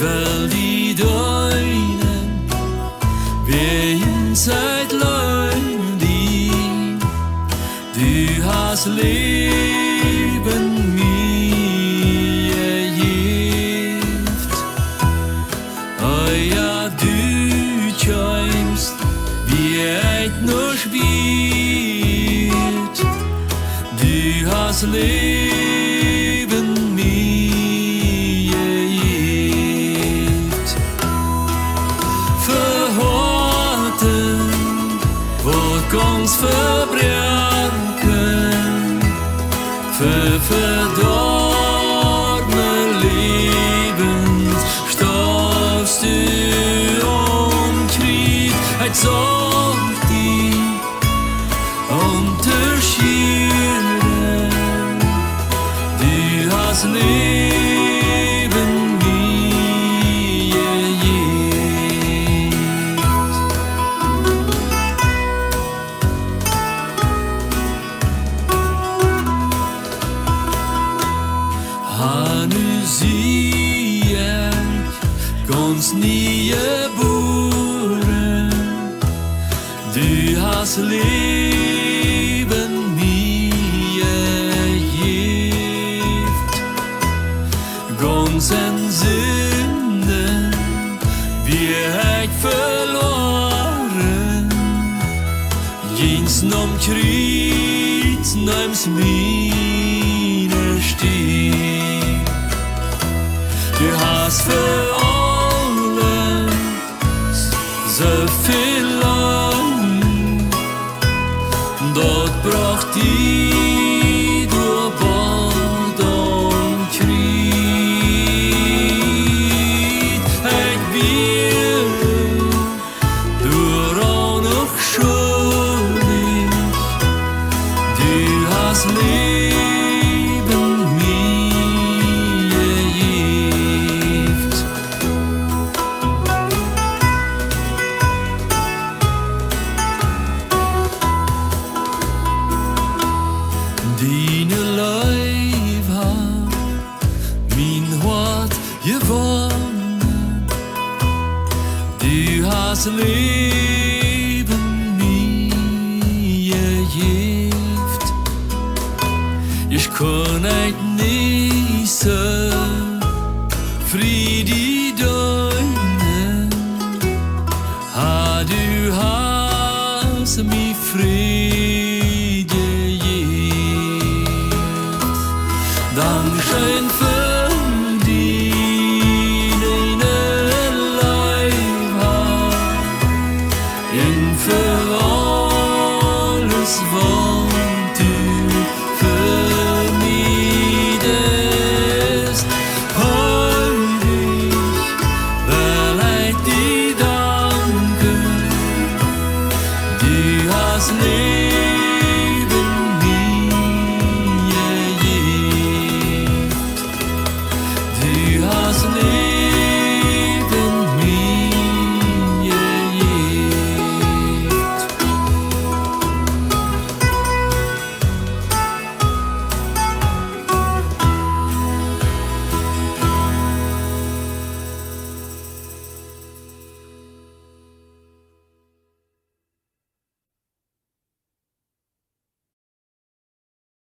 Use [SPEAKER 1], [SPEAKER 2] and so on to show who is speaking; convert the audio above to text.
[SPEAKER 1] wel die deinen, wie in Zeit leuen die, du hast Leben mir gift. Oh ja, du träumst, wie nur spielt, du hast Leben mir gift. Verhorten, wird ganz verbranken, verdorbne Lebens, stoffst du und Krieg, als sorgt die unterschieden, du hast Leben mir gift. Nu zie ik ganz nie boeren, du hast Leben mir gift. Ganz en Sünden, wie ich verloren, jens nom Kreuz, noms mine stieg. Du hast für alles so viel Land, dort braucht die durch Bord und Krieg. Ich will du auch noch schuldig, du hast Leben mir gift. Deine Leib hat mein Hort gewonnen, du hast Leben mir gift. Ich kann nicht so Friede